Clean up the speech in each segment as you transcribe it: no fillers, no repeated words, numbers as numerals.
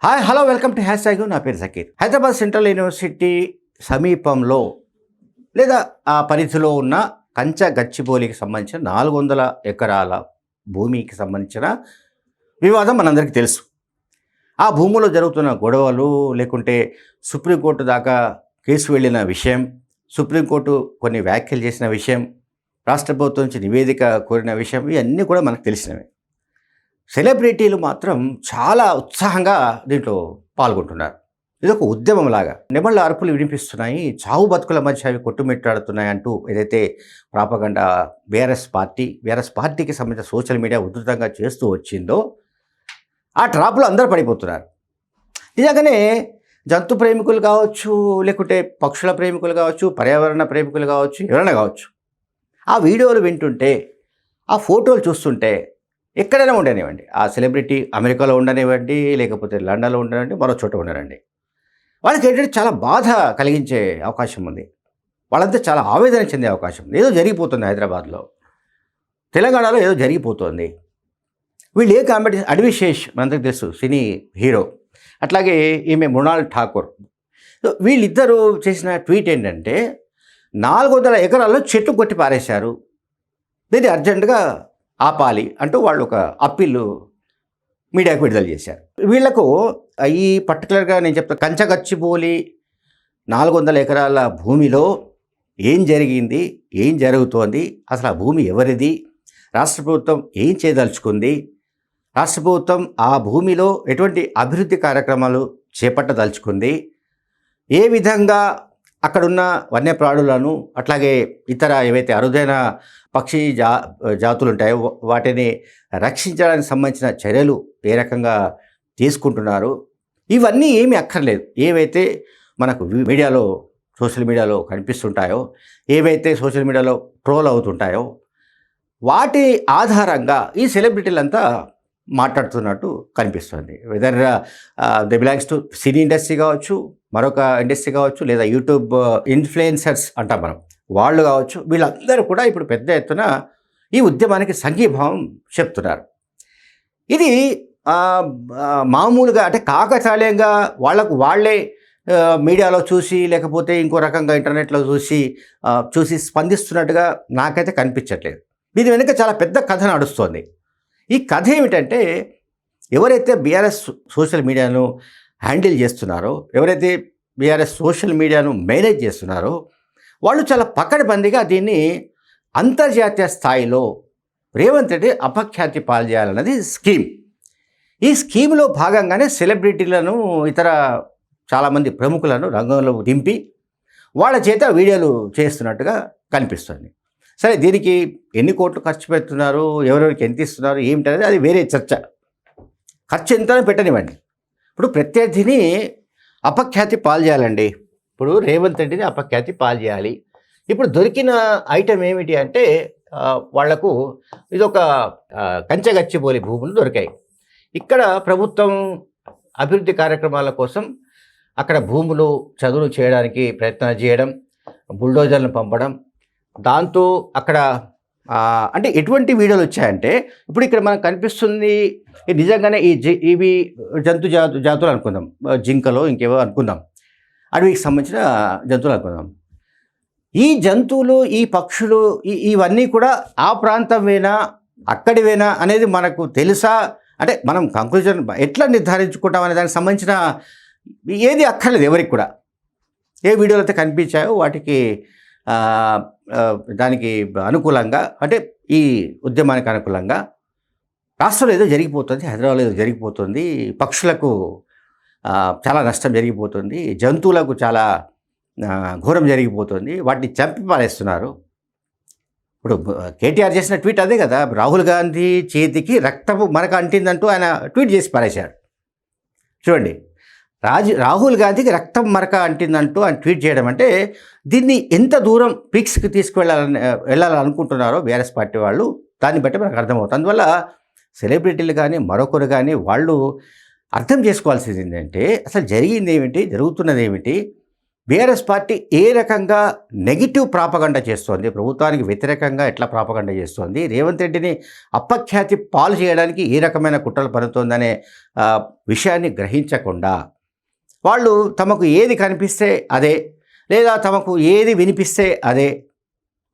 Hi hello welcome to hash tag. నా పేరు Zakir. Hyderabad central university సమీపంలో లేదా ఆ పరిధిలో ఉన్న గచ్చిబౌలికి సంబంధించిన 400 ఎకరాల భూమికి సంబంధించిన వివాదం మనందరికీ తెలుసు. ఆ భూములో జరుగుతున్న గొడవలు, లేకుంటే సుప్రీంకోర్టు దాకా కేసు వెళ్ళిన విషయం, సుప్రీంకోర్టు కొన్ని వ్యాఖ్యలు చేసిన విషయం, రాష్ట్ర ప్రభుత్వం నుంచి నివేదిక కోరిన విషయం, ఇవన్నీ కూడా మనకు తెలిసినవే. సెలబ్రిటీలు మాత్రం చాలా ఉత్సాహంగా దీంట్లో పాల్గొంటున్నారు. ఇదొక ఉద్యమంలాగా నెమళ్ళ అరుపులు వినిపిస్తున్నాయి, చావు బతుకుల మధ్య అవి కొట్టుమిట్టాడుతున్నాయి అంటూ ఏదైతే ప్రాపగండా బీఆర్ఎస్ పార్టీకి సంబంధించిన సోషల్ మీడియా ఉధృతంగా చేస్తూ వచ్చిందో ఆ ట్రాప్లో అందరూ పడిపోతున్నారు. నిజంగానే జంతు ప్రేమికులు కావచ్చు, లేకుంటే పక్షుల ప్రేమికులు కావచ్చు, పర్యావరణ ప్రేమికులు కావచ్చు, ఎవరైనా కావచ్చు, ఆ వీడియోలు వింటుంటే, ఆ ఫోటోలు చూస్తుంటే ఎక్కడైనా ఉండనివ్వండి, ఆ సెలబ్రిటీ అమెరికాలో ఉండనివ్వండి, లేకపోతే లండన్లో ఉండనివ్వండి, మరో చోట ఉండనివ్వండి, వాళ్ళకి ఏంటంటే చాలా బాధ కలిగించే అవకాశం ఉంది. వాళ్ళంతా చాలా ఆవేదన చెందే అవకాశం ఉంది. ఏదో జరిగిపోతుంది హైదరాబాద్లో, తెలంగాణలో ఏదో జరిగిపోతుంది. వీళ్ళు ఏ కాంపిటీషన్, అడ్విశేష్ మనందరికి తెలుసు, సినీ హీరో, అట్లాగే ఈమె మృణాల్ ఠాకూర్, వీళ్ళిద్దరూ చేసిన ట్వీట్ ఏంటంటే 400 ఎకరాల్లో చెట్లు కొట్టి పారేశారు, దీన్ని అర్జెంటుగా ఆపాలి అంటూ వాళ్ళు ఒక అప్పీల్ మీడియాకు విడుదల చేశారు. వీళ్లకు ఈ పర్టికులర్గా నేను చెప్తా, గచ్చిబౌలి 400 ఎకరాల భూమిలో ఏం జరిగింది, ఏం జరుగుతోంది, అసలు ఆ భూమి ఎవరిది, రాష్ట్ర ప్రభుత్వం ఏం చేయదలుచుకుంది, రాష్ట్ర ప్రభుత్వం ఆ భూమిలో ఎటువంటి అభివృద్ధి కార్యక్రమాలు చేపట్టదలుచుకుంది, ఏ విధంగా అక్కడున్న వన్యప్రాణులను, అట్లాగే ఇతర ఏవైతే అరుదైన పక్షి జాతులు ఉంటాయో వాటిని రక్షించడానికి సంబంధించిన చర్యలు ఏ రకంగా తీసుకుంటున్నారు, ఇవన్నీ ఏమీ అక్కర్లేదు. ఏవైతే మనకు మీడియాలో, సోషల్ మీడియాలో కనిపిస్తుంటాయో, ఏవైతే సోషల్ మీడియాలో ట్రోల్ అవుతుంటాయో, వాటి ఆధారంగా ఈ సెలబ్రిటీలంతా మాట్లాడుతున్నట్టు కనిపిస్తుంది. Whether they belongs to cine industry కావచ్చు, మరొక ఇండస్ట్రీ కావచ్చు, లేదా యూట్యూబ్ ఇన్ఫ్లుయెన్సర్స్ అంటాం మనం, వాళ్ళు కావచ్చు, వీళ్ళందరూ కూడా ఇప్పుడు పెద్ద ఎత్తున ఈ ఉద్యమానికి సంఘీభావం చెప్తున్నారు. ఇది మామూలుగా అంటే కాకతాళీయంగా వాళ్ళే మీడియాలో చూసి, లేకపోతే ఇంకో రకంగా ఇంటర్నెట్లో చూసి స్పందిస్తున్నట్టుగా నాకైతే కనిపించట్లేదు. దీని వెనుక చాలా పెద్ద కథ నడుస్తోంది. ఈ కథ ఏమిటంటే, ఎవరైతే బీఆర్ఎస్ సోషల్ మీడియాను హ్యాండిల్ చేస్తున్నారో, ఎవరైతే బీఆర్ఎస్ సోషల్ మీడియాను మేనేజ్ చేస్తున్నారో, వాళ్ళు చాలా పకడ్బందీగా దీన్ని అంతర్జాతీయ స్థాయిలో రేవంత్ రెడ్డి అపఖ్యాతి పాల్చేయాలన్నది స్కీమ్. ఈ స్కీమ్లో భాగంగానే సెలబ్రిటీలను, ఇతర చాలామంది ప్రముఖులను రంగంలో దింపి వాళ్ళ చేత వీడియోలు చేస్తున్నట్టుగా కనిపిస్తుంది. సరే, దీనికి ఎన్ని కోట్లు ఖర్చు పెడుతున్నారు, ఎవరెవరికి ఎంత ఇస్తున్నారు, ఏమిటనేది అది వేరే చర్చ. ఖర్చు ఎంత పెట్టనివ్వండి. ఇప్పుడు ప్రత్యర్థిని అపఖ్యాతి పాల్చేయాలండి. ఇప్పుడు రేవంత్ రెడ్డిని అపఖ్యాతి పాల్చేయాలి. ఇప్పుడు దొరికిన ఐటెం ఏమిటి అంటే, వాళ్లకు ఇదొక గచ్చిబౌలి భూములు దొరికాయి. ఇక్కడ ప్రభుత్వం అభివృద్ధి కార్యక్రమాల కోసం అక్కడ భూములు చదును చేయడానికి ప్రయత్నాలు చేయడం, బుల్డోజర్లను పంపడం, దాంతో అక్కడ అంటే ఎటువంటి వీడియోలు వచ్చాయంటే, ఇప్పుడు ఇక్కడ మనకు కనిపిస్తుంది నిజంగానే ఇవి జాతులు అనుకుందాం, జింకలో ఇంకేవో అనుకుందాం, అడవికి సంబంధించిన జంతువులు అనుకుందాం. ఈ జంతువులు, ఈ పక్షులు, ఇవన్నీ కూడా ఆ ప్రాంతంవేనా, అక్కడివేనా అనేది మనకు తెలుసా? అంటే మనం కంక్లూజన్ ఎట్లా నిర్ధారించుకుంటాం అనే దానికి సంబంధించిన ఏది అక్కర్లేదు ఎవరికి కూడా. ఏ వీడియోలు అయితే కనిపించాయో వాటికి దానికి అనుకూలంగా, అంటే ఈ ఉద్యమానికి అనుకూలంగా రాష్ట్రంలో ఏదో జరిగిపోతుంది, హైదరాబాద్లో ఏదో జరిగిపోతుంది, పక్షులకు చాలా నష్టం జరిగిపోతుంది, జంతువులకు చాలా ఘోరం జరిగిపోతుంది, వాటిని చంపి పారేస్తున్నారు. ఇప్పుడు కేటీఆర్ చేసిన ట్వీట్ అదే కదా, రాహుల్ గాంధీ చేతికి రక్తపు మరక అంటిందంటూ ఆయన ట్వీట్ చేసి పారేశాడు. చూడండి, రాహుల్ గాంధీకి రక్తం మరక అంటిందంటూ ఆయన ట్వీట్ చేయడం అంటే, దీన్ని ఎంత దూరం పీక్స్కి వెళ్ళాలనుకుంటున్నారో బీఆర్ఎస్ పార్టీ వాళ్ళు, దాన్ని బట్టి మనకు అర్థమవుతుంది. అందువల్ల సెలబ్రిటీలు కానీ మరొకరు కానీ వాళ్ళు అర్థం చేసుకోవాల్సింది ఏంటంటే, అసలు జరిగింది ఏమిటి, జరుగుతున్నది ఏమిటి, బీఆర్ఎస్ పార్టీ ఏ రకంగా నెగిటివ్ ప్రాపగండ చేస్తోంది, ప్రభుత్వానికి వ్యతిరేకంగా ఎట్లా ప్రాపగండ చేస్తోంది, రేవంత్ రెడ్డిని అపఖ్యాతి పాలు చేయడానికి ఏ రకమైన కుట్రలు పడుతోందనే విషయాన్ని గ్రహించకుండా వాళ్ళు తమకు ఏది కనిపిస్తే అదే, లేదా తమకు ఏది వినిపిస్తే అదే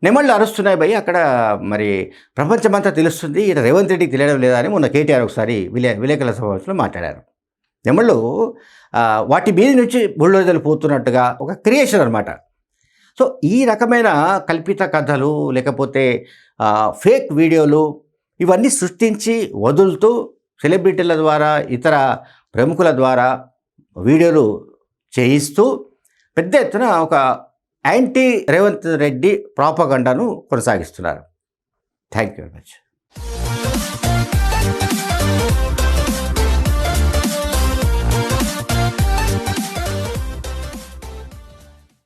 నెమళ్ళు అరుస్తున్నాయి భయ్. అక్కడ మరి ప్రపంచమంతా తెలుస్తుంది, ఇక రేవంత్ రెడ్డికి తెలియడం లేదా అని మొన్న కేటీఆర్ ఒకసారి విలేకరుల సమావేశంలో మాట్లాడారు. నెమళ్ళు వాటి మీద నుంచి బుల్డోజర్లు పోతున్నట్టుగా ఒక క్రియేషన్ అనమాట. సో ఈ రకమైన కల్పిత కథలు లేకపోతే ఫేక్ వీడియోలు ఇవన్నీ సృష్టించి వదులుతూ సెలబ్రిటీల ద్వారా ఇతర ప్రముఖుల ద్వారా వీడియోలు చేయిస్తూ పెద్ద ఎత్తున ఒక యాంటీ రేవంత్ రెడ్డి ప్రాపగండాను కొనసాగిస్తున్నారు. Thank you very much.